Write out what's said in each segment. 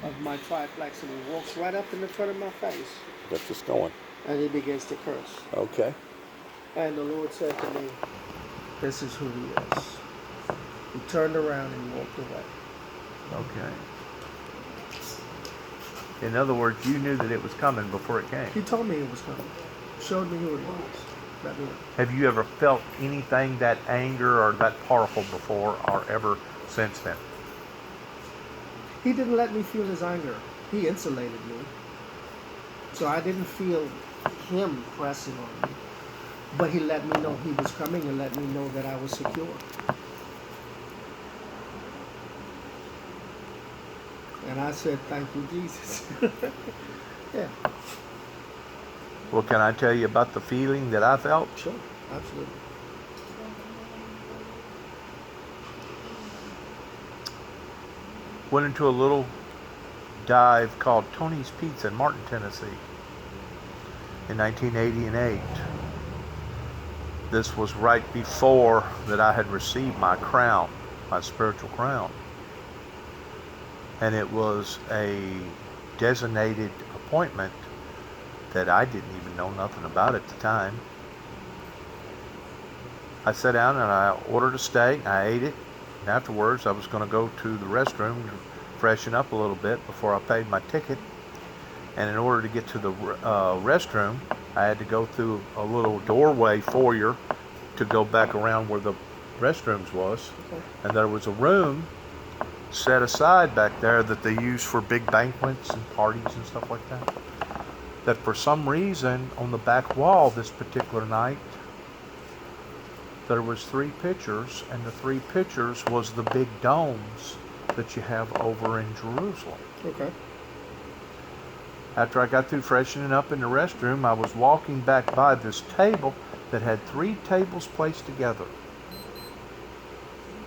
of my triplex, and he walks right up in the front of my face, That's just going. and he begins to curse. Okay. And the Lord said to me, "This is who he is." He turned around and he walked away. Okay. In other words, you knew that it was coming before it came. He told me it was coming. Showed me who it was. That was it. Have you ever felt anything that anger or that powerful before or ever since then? He didn't let me feel his anger. He insulated me. So I didn't feel him pressing on me. But he let me know he was coming and let me know that I was secure. And I said, "Thank you, Jesus." Yeah, Well, can I tell you about the feeling that I felt? sure. Absolutely. Went into a little dive called Tony's Pizza in Martin, Tennessee in 1988. This was right before that I had received my crown, my spiritual crown. And it was a designated appointment that I didn't even know nothing about at the time. I sat down and I ordered a steak, I ate it, and afterwards I was going to go to the restroom to freshen up a little bit before I paid my ticket. And in order to get to the restroom, I had to go through a little doorway foyer to go back around where the restrooms was. Okay. And there was a room set aside back there that they use for big banquets and parties and stuff like that. That for some reason on the back wall this particular night, there was 3 pictures, and the 3 pictures was the big domes that you have over in Jerusalem. Okay. After I got through freshening up in the restroom, I was walking back by this table that had 3 tables placed together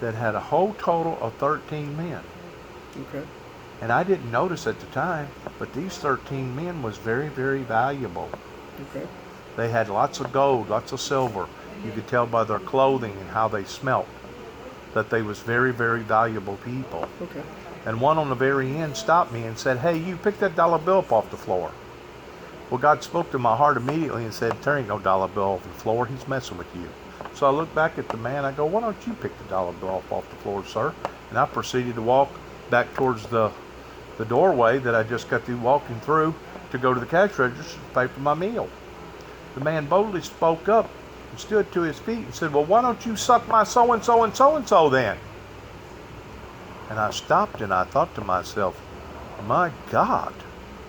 that had a whole total of 13 men. Okay. And I didn't notice at the time, but these 13 men was very, very valuable. Okay. They had lots of gold, lots of silver. You could tell by their clothing and how they smelt that they was very, very valuable people. Okay. And one on the very end stopped me and said, "Hey, you pick that dollar bill up off the floor." Well, God spoke to my heart immediately and said, "There ain't no dollar bill off the floor. He's messing with you." So I looked back at the man. I go, "Why don't you pick the dollar bill off the floor, sir?" And I proceeded to walk back towards the doorway that I just got through walking through to go to the cash register to pay for my meal. The man boldly spoke up and stood to his feet and said, "Well, why don't you suck my so-and-so and so-and-so then?" And I stopped and I thought to myself, my God,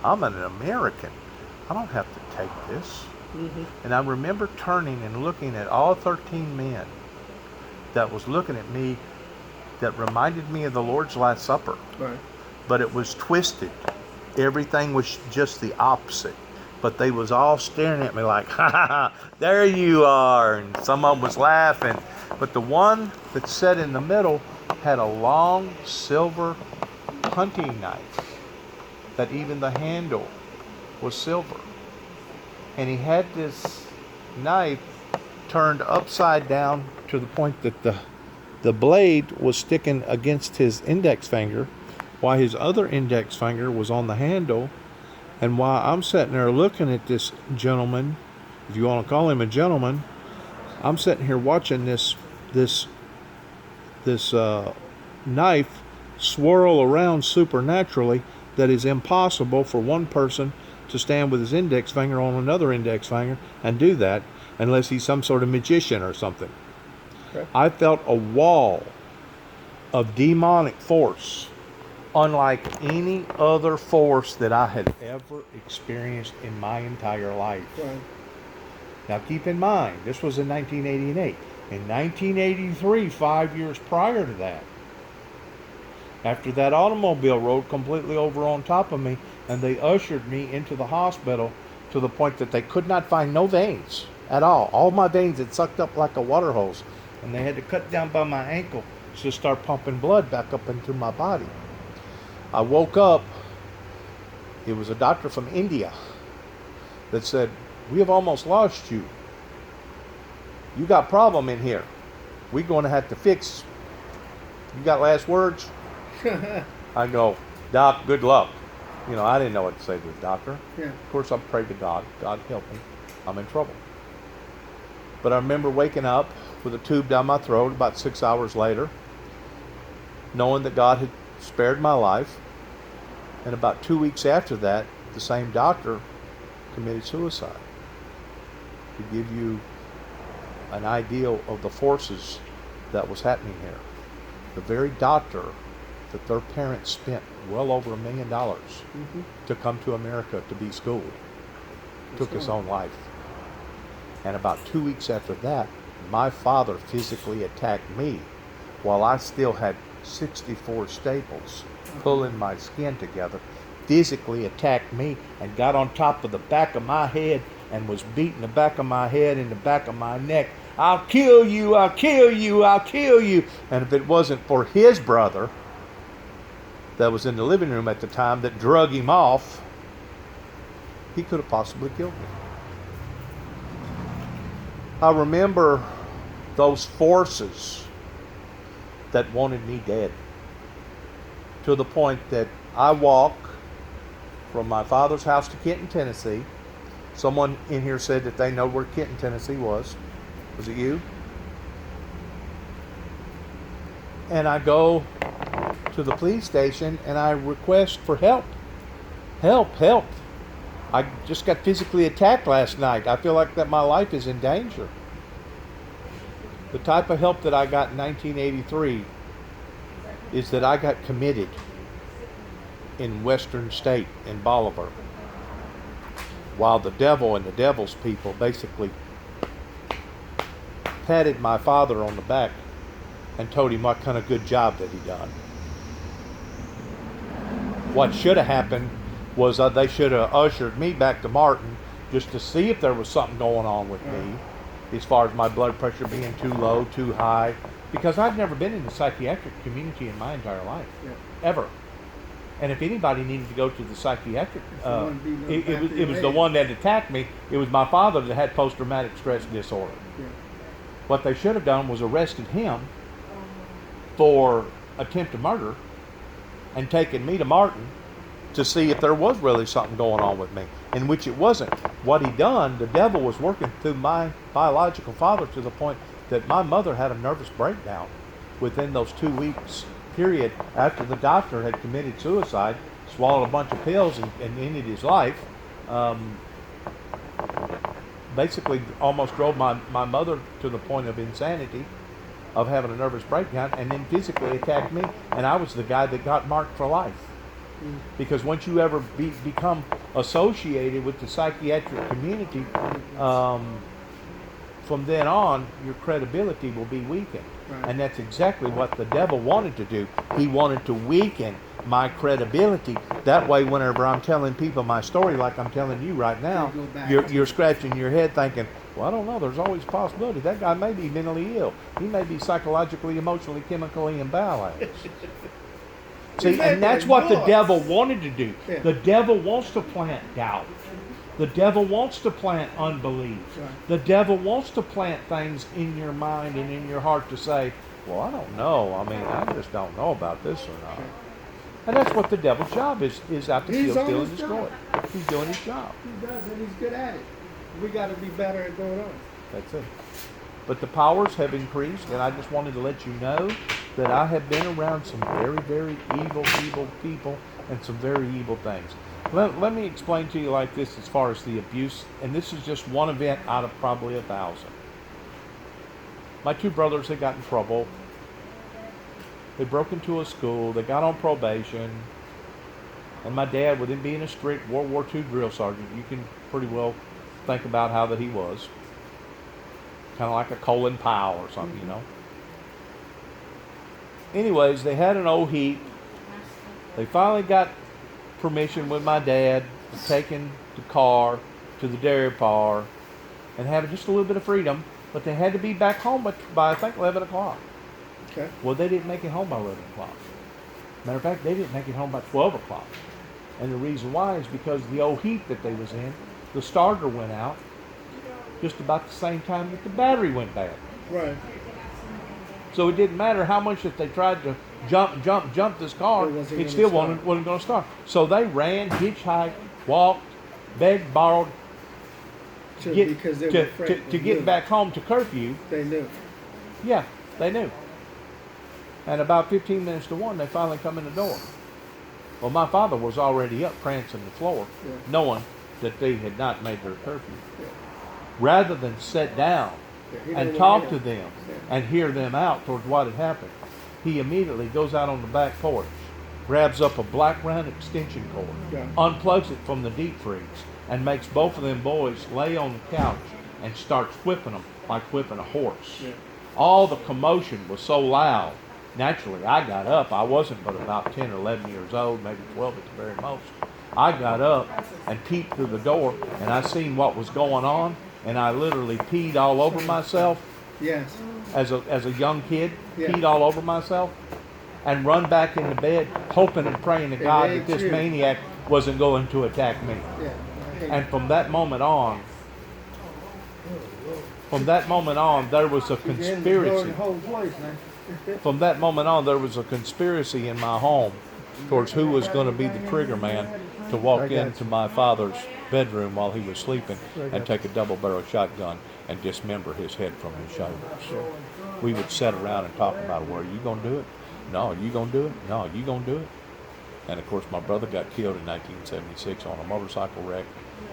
I'm an American. I don't have to take this. Mm-hmm. And I remember turning and looking at all 13 men that was looking at me that reminded me of the Lord's Last Supper. Right. But it was twisted. Everything was just the opposite. But they was all staring at me like, "Ha ha ha, there you are." And some of them was laughing. But the one that sat in the middle had a long silver hunting knife that even the handle was silver. And he had this knife turned upside down to the point that the blade was sticking against his index finger, while his other index finger was on the handle. And while I'm sitting there looking at this gentleman, if you want to call him a gentleman, I'm sitting here watching this knife swirl around supernaturally that is impossible for one person to stand with his index finger on another index finger and do that unless he's some sort of magician or something. Okay. I felt a wall of demonic force unlike any other force that I had ever experienced in my entire life. Right. Now keep in mind, this was in 1988. In 1983, 5 years prior to that, after that automobile rolled completely over on top of me and they ushered me into the hospital to the point that they could not find no veins at all. All my veins had sucked up like a water hose, and they had to cut down by my ankle to start pumping blood back up into my body. I woke up. It was a doctor from India that said, "We have almost lost you. You got problem in here. We're going to have to fix. You got last words?" I go, Doc, good luck. You know, I didn't know what to say to the doctor. Yeah. Of course, I prayed to God. God help me. I'm in trouble. But I remember waking up with a tube down my throat about 6 hours later, knowing that God had spared my life. And about 2 weeks after that, the same doctor committed suicide. To give you an idea of the forces that was happening here. The very doctor that their parents spent well over $1 million to come to America to be schooled took his own life. And about 2 weeks after that, my father physically attacked me while I still had 64 staples pulling my skin together, physically attacked me and got on top of the back of my head and was beating the back of my head and the back of my neck. I'll kill you, I'll kill you, I'll kill you. And if it wasn't for his brother that was in the living room at the time that drug him off, he could have possibly killed me. I remember those forces that wanted me dead, to the point that I walk from my father's house to Kenton, Tennessee. Someone in here said that they know where Kenton, Tennessee was. Was it you? And I go to the police station and I request for help. Help, help. I just got physically attacked last night. I feel like that my life is in danger. The type of help that I got in 1983 is that I got committed in Western State in Bolivar, while the devil and the devil's people basically patted my father on the back and told him what kind of good job that he done. What should have happened was they should have ushered me back to Martin just to see if there was something going on with me, as far as my blood pressure being too low, too high, because I've never been in the psychiatric community in my entire life, ever. And if anybody needed to go to the psychiatric, it was the one that attacked me. It was my father that had post-traumatic stress disorder. Yeah. What they should have done was arrested him for attempted murder and taken me to Martin to see if there was really something going on with me, in which it wasn't. What he done, the devil was working through my biological father to the point that my mother had a nervous breakdown within those 2 weeks period after the doctor had committed suicide, swallowed a bunch of pills and ended his life. Basically almost drove my mother to the point of insanity, of having a nervous breakdown, and then physically attacked me, and I was the guy that got marked for life. Because once you ever become associated with the psychiatric community, from then on, your credibility will be weakened. Right. And that's exactly what the devil wanted to do. He wanted to weaken my credibility. That way, whenever I'm telling people my story, like I'm telling you right now, you're scratching your head thinking, well, I don't know, there's always a possibility. That guy may be mentally ill. He may be psychologically, emotionally, chemically imbalanced. See, and that's what the devil wanted to do. Yeah. The devil wants to plant doubt. The devil wants to plant unbelief. Right. The devil wants to plant things in your mind and in your heart to say, well, I don't know. I mean, I just don't know about this or not. And that's what the devil's job is out to kill, steal, and destroy. He's doing his job. He does, and he's good at it. We got to be better at going on. That's it. But the powers have increased, and I just wanted to let you know that I have been around some very, very evil people and some very evil things. Let me explain to you like this as far as the abuse, and this is just one event out of probably 1,000. My two brothers, they got in trouble. They broke into a school. They got on probation. And my dad, with him being a strict World War II drill sergeant, you can pretty well think about how that he was. Kind of like a Colin Powell or something, you know. Anyways, they had an old heap. They finally got permission with my dad to taking the car to the dairy bar and having just a little bit of freedom, but they had to be back home by I think 11 o'clock. Okay. Well, they didn't make it home by 11 o'clock. Matter of fact, they didn't make it home by 12 o'clock. And the reason why is because the old heat that they was in, the starter went out just about the same time that the battery went bad. Right. So it didn't matter how much that they tried to jumped this car, It wasn't it gonna still start. wasn't going to start. So they ran, hitchhiked, walked, begged, borrowed, Because they were afraid. to They get knew. back home to curfew. They knew. Yeah, they knew. And about 15 minutes to 1, they finally come in the door. Well, my father was already up prancing the floor, Yeah. knowing that they had not made their curfew. Yeah. Rather than sit down Yeah, he and didn't talk wanna to hear. them Yeah. and hear them out towards what had happened, he immediately goes out on the back porch, grabs up a black round extension cord, Yeah. unplugs it from the deep freeze, and makes both of them boys lay on the couch and starts whipping them like whipping a horse. Yeah. All the commotion was so loud. Naturally, I got up. I wasn't but about 10 or 11 years old, maybe 12 at the very most. I got up and peeped through the door, and I seen what was going on, and I literally peed all over myself Yes. as a young kid, Yeah. peed all over myself, and run back into bed, hoping and praying to And God they that this too. maniac wasn't going to attack me. Yeah. I hate And from that moment on, there was a conspiracy. From that moment on, there was a conspiracy in my home towards who was going to be the trigger man to walk into my father's bedroom while he was sleeping and take a double-barrel shotgun and dismember his head from his shoulders. We would sit around and talk about, well, are you going to do it? No, you going to do it? No, you going to do it? And of course, my brother got killed in 1976 on a motorcycle wreck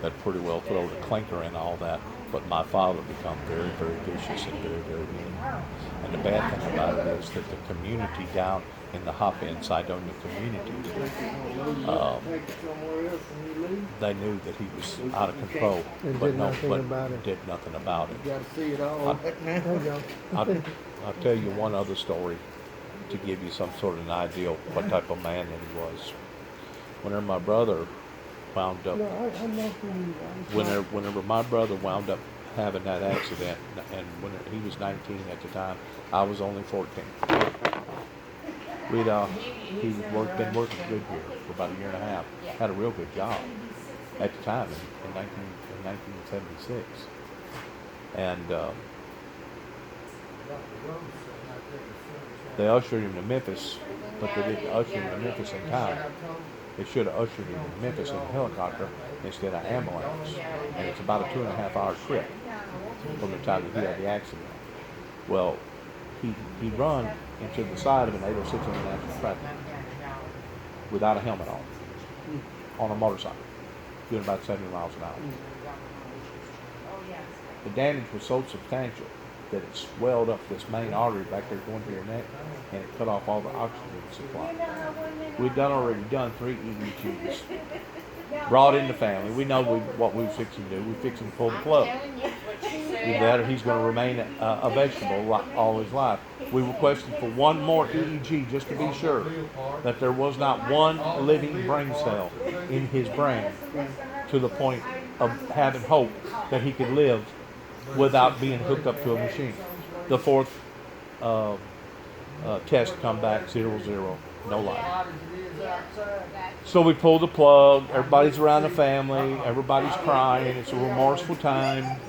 that pretty well throwed a clinker and all that. But my father became very, very vicious and very, very mean. And the bad thing about it is that the community down in the Hop-In Cydonia community, they knew that he was out of control, And but did nothing about it. did nothing about it. You got to see it all. There you go. I'll tell you one other story to give you some sort of an idea of what type of man that he was. Whenever my brother wound up, whenever my brother wound up having that accident, and when he was 19 at the time, I was only 14. He'd been working good here for about a year and a half. Had a real good job at the time in 1976, and they ushered him to Memphis, but they didn't usher him to Memphis in time. They should have ushered him to Memphis in a helicopter instead of ambulance, and it's about a 2.5-hour trip from the time that he had the accident. Well, he run into the side of an 806 International traffic without a helmet on a motorcycle, doing about 70 miles an hour. The damage was so substantial that it swelled up this main artery back there going to your neck, and it cut off all the oxygen supply. We'd already done 3 EEGs, brought in the family. We know what we were fixing to do. We fixing to pull the plug. Either that or he's going to remain a vegetable all his life. We requested for one more EEG just to be sure that there was not one living brain cell in his brain to the point of having hope that he could live without being hooked up to a machine. The 4th test come back 0-0, no life. So we pulled the plug. Everybody's around the family. Everybody's crying. It's a remorseful time.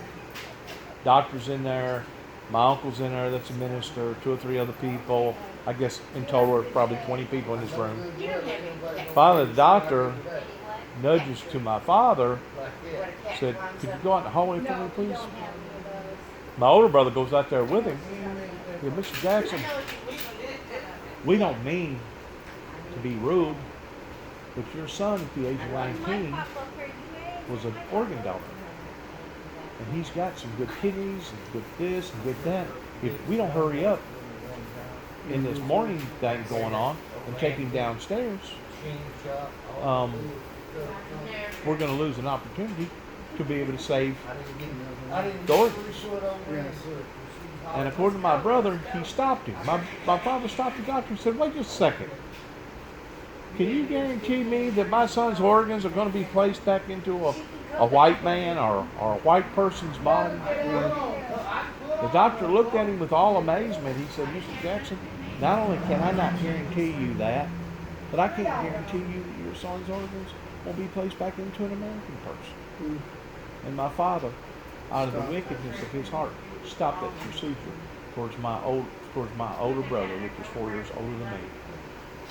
Doctor's in there. My uncle's in there. That's a minister. 2 or 3 other people. I guess in total, there's probably 20 people in this room. Finally, the doctor nudges to my father. Said, "Could you go out in the hallway for me, please?" My older brother goes out there with him. He said, "Mr. Jackson, we don't mean to be rude, but your son at the age of 19 was an organ donor. And he's got some good kidneys and good this and good that. If we don't hurry up in this morning thing going on and take him downstairs, we're going to lose an opportunity to be able to save the organs." And according to my brother, he stopped him. My father stopped the doctor and said, "Wait just a second. Can you guarantee me that my son's organs are going to be placed back into a white man or a white person's body?" The doctor looked at him with all amazement. He said, "Mr. Jackson, not only can I not guarantee you that, but I can't guarantee you that your son's organs will be placed back into an American person." And my father, out of the wickedness of his heart, stopped that procedure towards my older brother, which was 4 years older than me.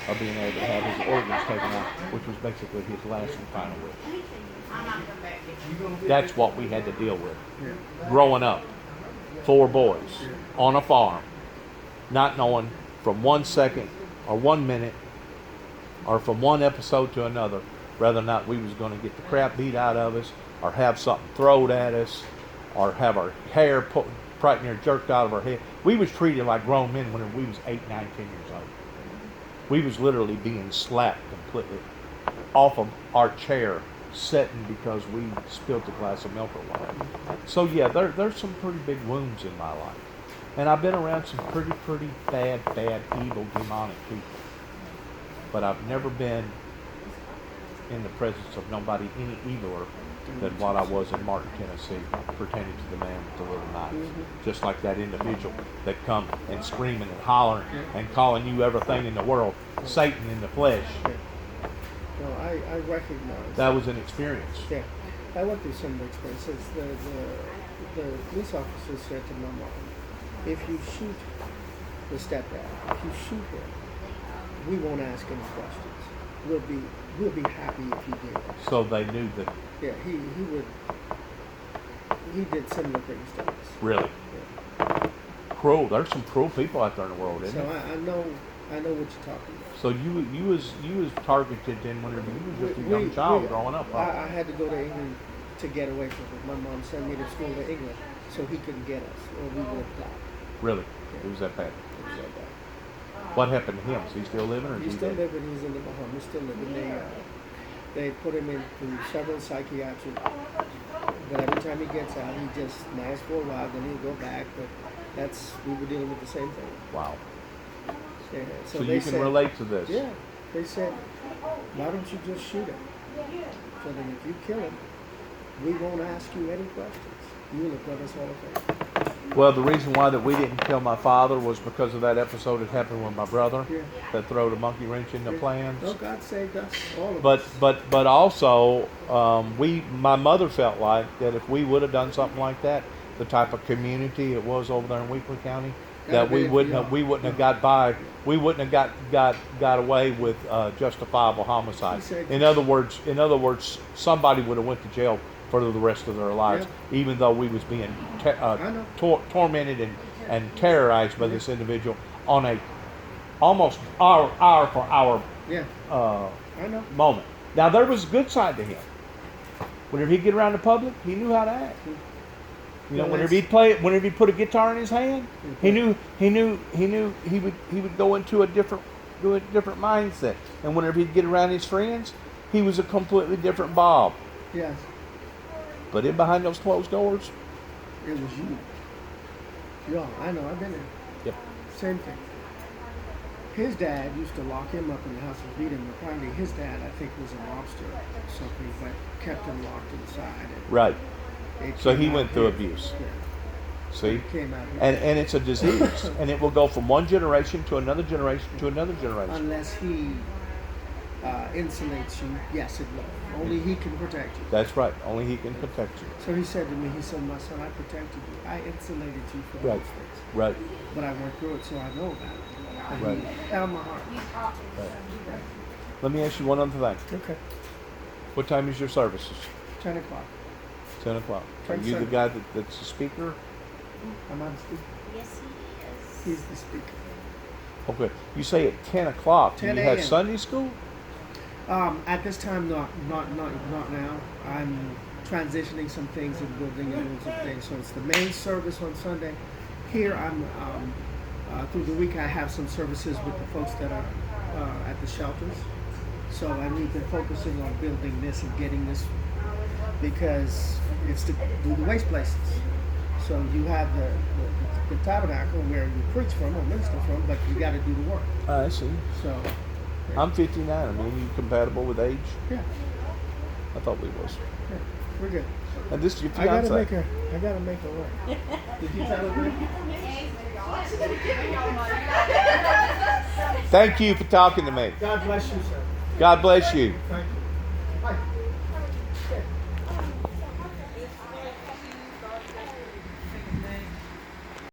of being able to have his organs taken out, which was basically his last and final wish. That's what we had to deal with. Yeah. Growing up, 4 boys on a farm, not knowing from 1 second or 1 minute or from one episode to another whether or not we was going to get the crap beat out of us or have something thrown at us or have our hair right near jerked out of our head. We was treated like grown men when we was 8, 9, 10 years old. We was literally being slapped completely off of our chair sitting because we spilled a glass of milk or whatever. So yeah, there's some pretty big wounds in my life. And I've been around some pretty bad, evil, demonic people. But I've never been in the presence of nobody any eviler than what I was in Martin, Tennessee, pertaining to the man with the little knife. Just like that individual that come and screaming and hollering and calling you everything in the world, Satan in the flesh. No, I recognize. That was an experience. Yeah, I went through some experiences. The police officer said to my mom, if you shoot the stepdad, if you shoot him, we won't ask any questions. We'll be happy if you did. So they knew that. Yeah, he did similar things to us. Really? Yeah. Cruel. There's some cruel people out there in the world, isn't So there? I know what you're talking about. So you was targeted then whenever you was just a young child growing up, huh? I had to go to England to get away from it. My mom sent me to school to England so he couldn't get us, or we would have died. Really? It was that bad. It was so bad. What happened to him? Is he still living or is He's he still dead? living. He's in the Bahamas. He's still living. They put him into several psychiatric. But every time he gets out, he just smiles for a while. Then he'll go back. But we were dealing with the same thing. Wow. Yeah. So they you can said, relate to this. Yeah. They said, why don't you just shoot him? So then if you kill him, we won't ask you any questions. You will have done us all a favor. Well, the reason why that we didn't kill my father was because of that episode that happened with my brother that threw the monkey wrench in the plans. Oh, God saved us, all of us. But also, my mother felt like that if we would have done something like that, the type of community it was over there in Weakley County, that we wouldn't have got by. We wouldn't have got away with justifiable homicide. In other words, somebody would have went to jail for the rest of their lives, even though we was being tormented and terrorized by this individual on a almost hour for hour moment. Now there was a good side to him. Whenever he'd get around the public, he knew how to act. You know, whenever he'd put a guitar in his hand, he knew he would go into a different mindset. And whenever he'd get around his friends, he was a completely different Bob. Yes. But in behind those closed doors, it was you. Yeah, I know. I've been there. Yep. Same thing. His dad used to lock him up in the house and beat him. Apparently, his dad, I think, was a mobster or something, but kept him locked inside. Right. So he went through abuse. Yeah. See? Came out and it's a disease, and it will go from one generation to another generation to another generation. Unless he insulates you, yes, it will. Only he can protect you. That's right. Only he can protect you. So he said to me, he said, my son, I protected you. I insulated you from those things. Right. But I went through it, so I know about it. And Right. he held my heart. Right. Let me ask you one other thing. Okay. What time is your services? 10 o'clock. 10 o'clock. Are you the guy that's the speaker? Am I the speaker? Yes, he is. He's the speaker. Okay. You say at 10 o'clock. 10 Do you have a.m. Sunday school? At this time, not now. I'm transitioning some things and building and doing some things. So it's the main service on Sunday. Here, I'm through the week. I have some services with the folks that are at the shelters. So we've been focusing on building this and getting this because it's to do the waste places. So you have the tabernacle where you preach from or minister from, but you got to do the work. I see. So. I'm 59. I mean, you compatible with age? Yeah. I thought we was. Yeah, we're good. And this is your I gotta fiance. make her work. Did you tell her that? Thank you for talking to me. God bless you, sir. God bless you. Thank you.